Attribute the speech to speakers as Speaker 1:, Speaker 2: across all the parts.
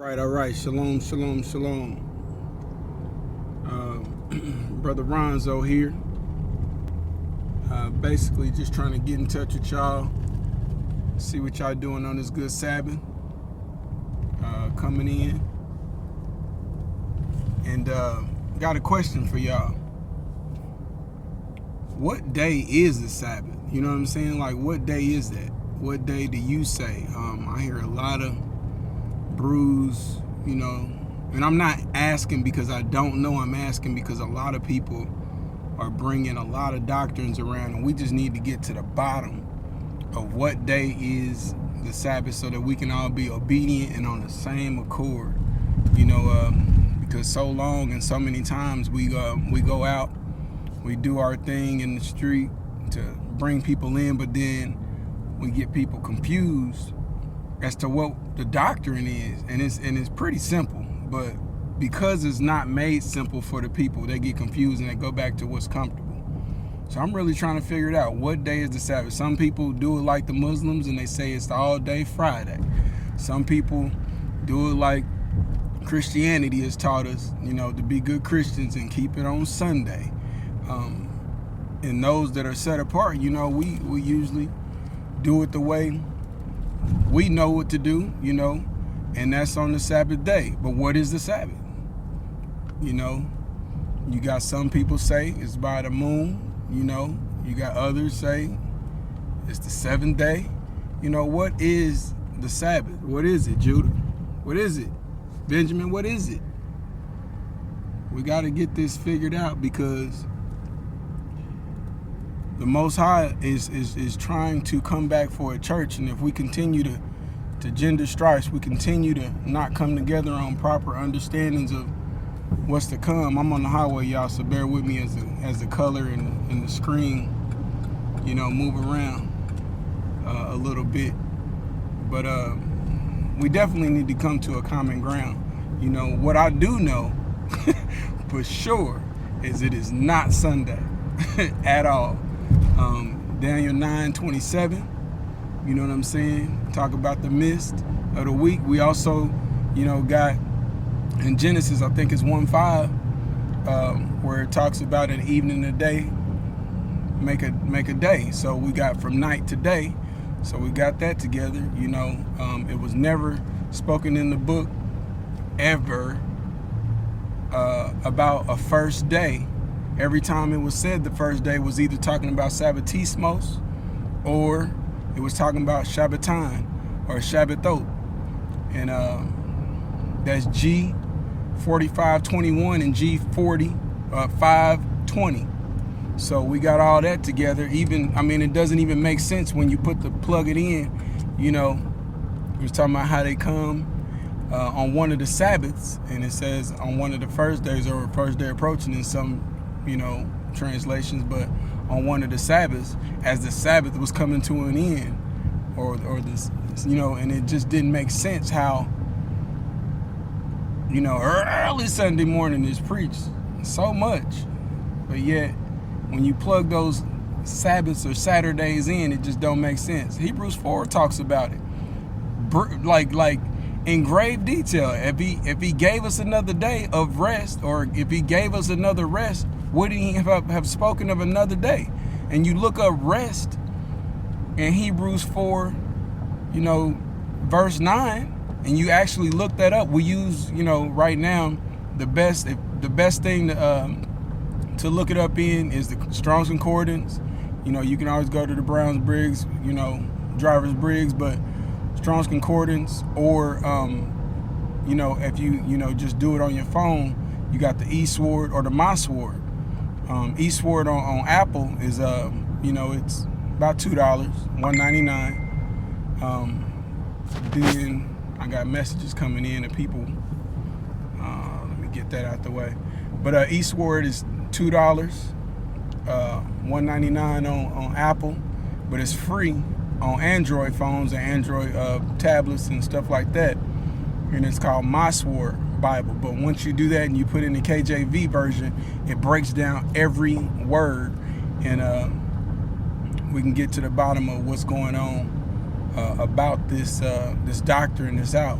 Speaker 1: All right. Shalom, shalom, shalom. Brother Ronzo here. Basically just trying to get in touch with y'all, see what y'all doing on this good Sabbath. Coming in. And got a question for y'all. What day is the Sabbath? You know what I'm saying? Like, what day is that? What day do you say? I hear a lot of brews, you know, and I'm not asking because I don't know. I'm asking because a lot of people are bringing a lot of doctrines around, and we just need to get to the bottom of what day is the Sabbath so that we can all be obedient and on the same accord, you know, because so long and so many times we go out, we do our thing in the street to bring people in, but then we get people confused as to what the doctrine is, and it's pretty simple, but because it's not made simple for the people, they get confused and they go back to what's comfortable. So I'm really trying to figure it out. What day is the Sabbath? Some people do it like the Muslims and they say it's the all-day Friday. Some people do it like Christianity has taught us, you know, to be good Christians and keep it on Sunday. And those that are set apart, you know, we usually do it the way we know what to do, you know, and that's on the Sabbath day. But what is the Sabbath? You know, you got some people say it's by the moon, you know, you got others say it's the seventh day. You know, what is the Sabbath? What is it, Judah? What is it? Benjamin, what is it? We got to get this figured out because the Most High is trying to come back for a church, and if we continue to gender stripes, we continue to not come together on proper understandings of what's to come. I'm on the highway, y'all, so bear with me as the color and the screen, you know, move around a little bit. But we definitely need to come to a common ground. You know, what I do know for sure is it is not Sunday at all. Daniel 9:27, you know what I'm saying? Talk about the mist of the week. We also, you know, got in Genesis, I think it's 1:5, where it talks about an evening and a day make a day. So we got from night to day. So we got that together, you know. It was never spoken in the book ever about a first day. Every time it was said the first day was either talking about Sabbatismos or it was talking about Shabbaton or Shabbathot. And that's G 45:21 and G 45:20. So we got all that together. Even, I mean, it doesn't even make sense when you plug it in, you know. It was talking about how they come on one of the Sabbaths, and it says on one of the first days or first day approaching in some, you know, translations, but on one of the Sabbaths, as the Sabbath was coming to an end, or this, you know, and it just didn't make sense how, you know, early Sunday morning is preached so much, but yet when you plug those Sabbaths or Saturdays in, it just don't make sense. Hebrews 4 talks about it, like in grave detail. If he gave us another day of rest, or if he gave us another rest, would he have spoken of another day? And you look up rest in Hebrews 4, you know, verse 9, and you actually look that up. We use, you know, right now the best thing to look it up in is the Strong's Concordance. You know, you can always go to the Browns-Briggs, you know, Drivers Briggs, but Strong's Concordance, or you know, if you know, just do it on your phone, you got the eSword or the MySword. eSword on Apple is you know, it's about $2, $1.99. Then I got messages coming in of people. Let me get that out the way. But eSword is $2, $1.99 on Apple, but it's free on Android phones and Android tablets and stuff like that. And it's called MySword Bible. But once you do that and you put in the KJV version, it breaks down every word, and we can get to the bottom of what's going on about this doctrine that's out.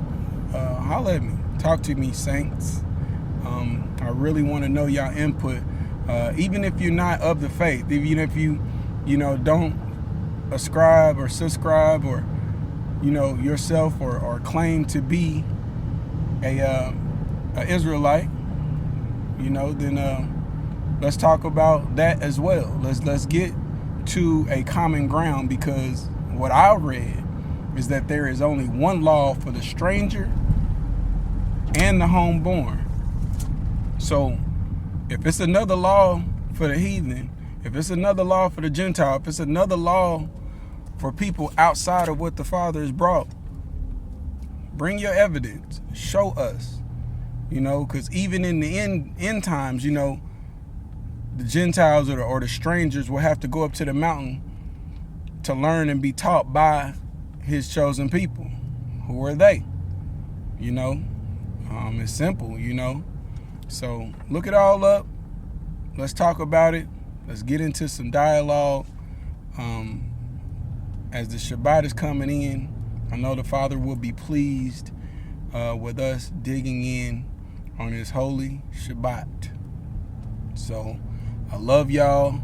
Speaker 1: holler at me. Talk to me, saints. I really want to know y'all input. Even if you're not of the faith, even if you don't ascribe or subscribe or, yourself or claim to be a Israelite, then let's talk about that as well. Let's get to a common ground, because what I read is that there is only one law for the stranger and the homeborn. So if it's another law for the heathen, if it's another law for the Gentile, if it's another law for people outside of what the Father has brought, bring your evidence. Show us. Because even in the end times, the Gentiles or the strangers will have to go up to the mountain to learn and be taught by his chosen people. Who are they? It's simple, So look it all up. Let's talk about it. Let's get into some dialogue. As the Shabbat is coming in, I know the Father will be pleased with us digging in on his holy Shabbat. So I love y'all.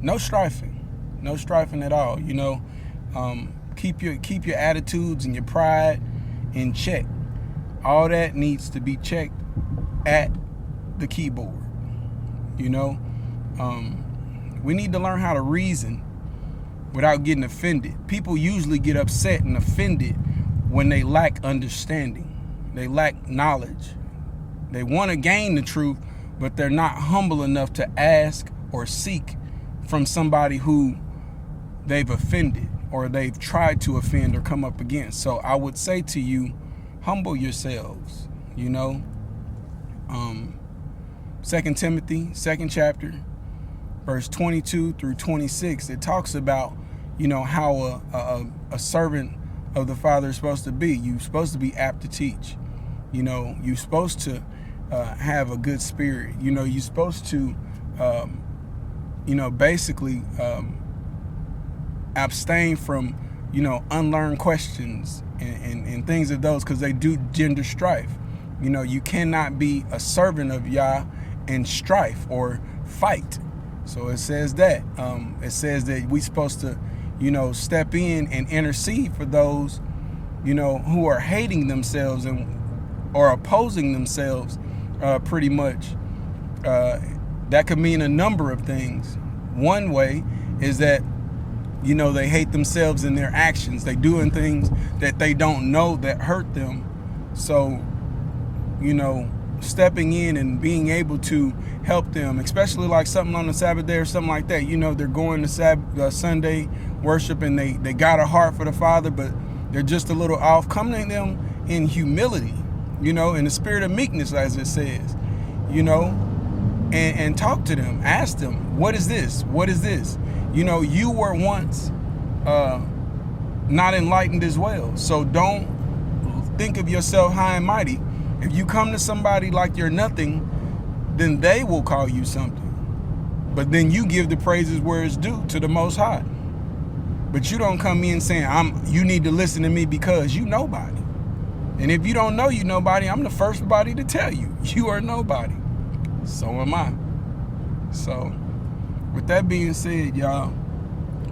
Speaker 1: No strifing at all. Keep your attitudes and your pride in check. All that needs to be checked at the keyboard. We need to learn how to reason without getting offended. People usually get upset and offended when they lack understanding. They lack knowledge. They want to gain the truth, but they're not humble enough to ask or seek from somebody who they've offended or they've tried to offend or come up against. So I would say to you, humble yourselves. 2 Timothy, 2nd chapter, verse 22 through 26, it talks about, how a servant of the Father is supposed to be. You're supposed to be apt to teach. You're supposed to have a good spirit. You're supposed to, basically abstain from, unlearned questions and things of those, because they do gender strife. You cannot be a servant of Yah and strife or fight. So it says that. It says that we're supposed to, step in and intercede for those, who are hating themselves or opposing themselves, pretty much. That could mean a number of things. One way is that, they hate themselves in their actions. They doing things that they don't know that hurt them. So, stepping in and being able to help them, especially like something on the Sabbath day or something like that. They're going to Sunday worship and they got a heart for the Father, but they're just a little off. Come to them in humility, in the spirit of meekness, as it says, and talk to them. Ask them, what is this? What is this? You were once not enlightened as well. So don't think of yourself high and mighty. If you come to somebody like you're nothing, then they will call you something. But then you give the praises where it's due to the Most High. But you don't come in saying, you need to listen to me because you nobody. And if you don't know you nobody, I'm the first body to tell you, you are nobody. So am I. So with that being said, y'all,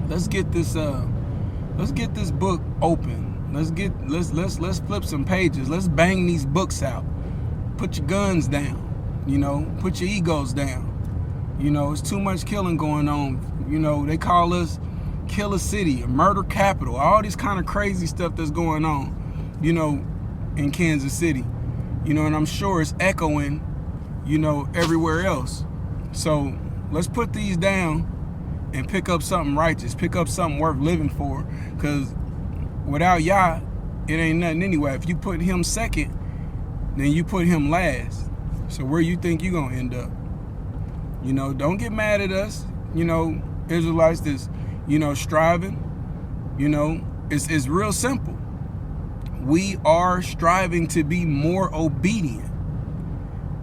Speaker 1: let's get this book open. Let's flip some pages. Let's bang these books out. Put your guns down. Put your egos down. It's too much killing going on. They call us Killer City, a murder capital, all this kind of crazy stuff that's going on, in Kansas City. And I'm sure it's echoing, everywhere else. So let's put these down and pick up something righteous, pick up something worth living for, because without Yah, it ain't nothing anyway. If you put him second, then you put him last. So where you think you're going to end up? Don't get mad at us, Israelites that's, striving. It's real simple. We are striving to be more obedient.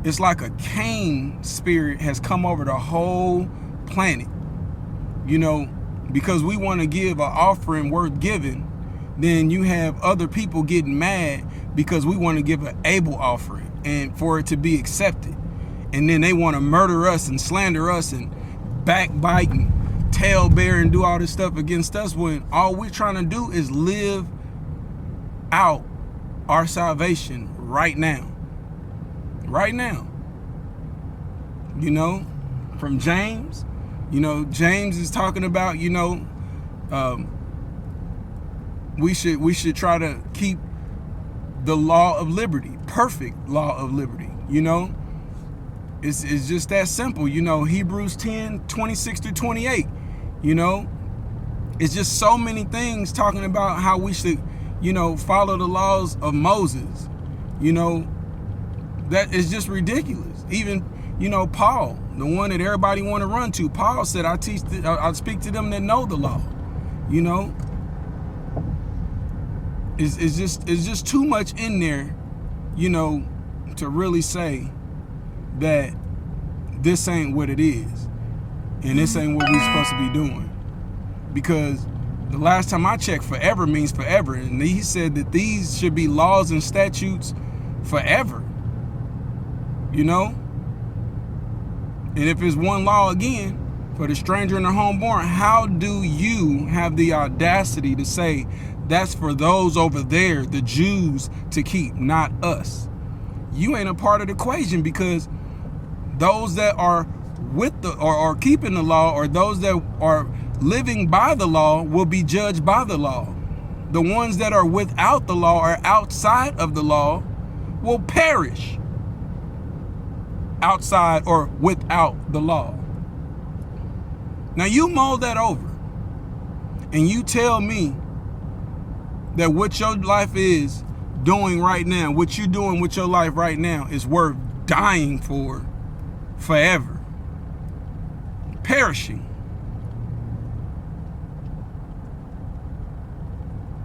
Speaker 1: It's like a Cain spirit has come over the whole planet, because we want to give an offering worth giving then you have other people getting mad because we want to give an Abel offering and for it to be accepted. And then they want to murder us and slander us and backbite and tail bear and do all this stuff against us, when all we're trying to do is live out our salvation right now. Right now. You know, from James, you know, James is talking about, you know, we should try to keep the law of liberty, perfect law of liberty, you know. It's just that simple, you know. Hebrews 10:26-28, you know. It's just so many things talking about how we should, you know, follow the laws of Moses, you know. That is just ridiculous. Even, you know, Paul, the one that everybody want to run to, Paul said, I speak to them that know the law, you know. It's just too much in there, you know, to really say that this ain't what it is and this ain't what we're supposed to be doing. Because the last time I checked, forever means forever, and he said that these should be laws and statutes forever, you know. And if it's one law again for the stranger and the homeborn, how do you have the audacity to say that's for those over there, the Jews, to keep, not us? You ain't a part of the equation, because those that are with the or keeping the law, or those that are living by the law, will be judged by the law. The ones that are without the law or outside of the law will perish outside or without the law. Now you mull that over and you tell me that what your life is doing right now, what you're doing with your life right now, is worth dying for forever, perishing.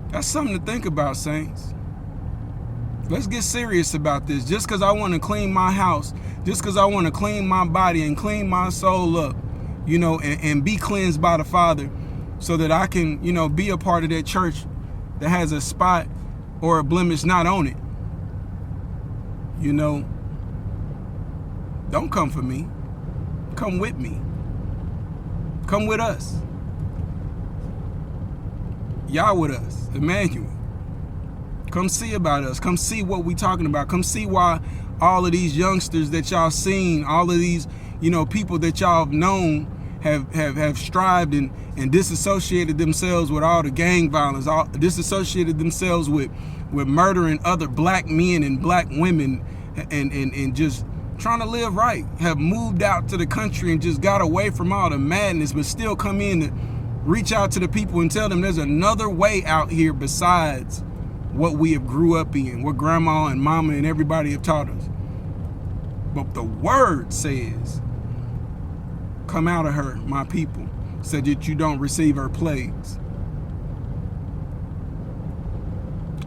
Speaker 1: That's something to think about, saints. Let's get serious about this. Just because I want to clean my house, just because I want to clean my body and clean my soul up, you know, and be cleansed by the Father, so that I can, you know, be a part of that church that has a spot or a blemish not on it. You know, don't come for me. Come with me. Come with us. Y'all with us, Emmanuel. Come see about us. Come see what we talking about. Come see why all of these youngsters that y'all seen, all of these, you know, people that y'all have known have strived and disassociated themselves with all the gang violence, disassociated themselves with murdering other black men and black women, and just trying to live right, have moved out to the country and just got away from all the madness, but still come in to reach out to the people and tell them there's another way out here besides what we have grew up in, what grandma and mama and everybody have taught us. But the word says, come out of her, my people, so that you don't receive her plagues.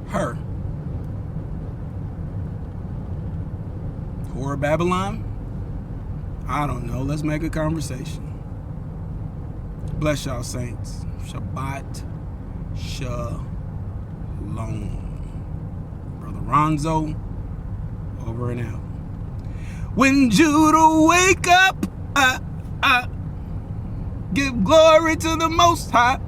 Speaker 1: Her. Whore of Babylon? I don't know. Let's make a conversation. Bless y'all, saints. Shabbat Shalom. Brother Ronzo, over and out. When Judah wake up, give glory to the Most High.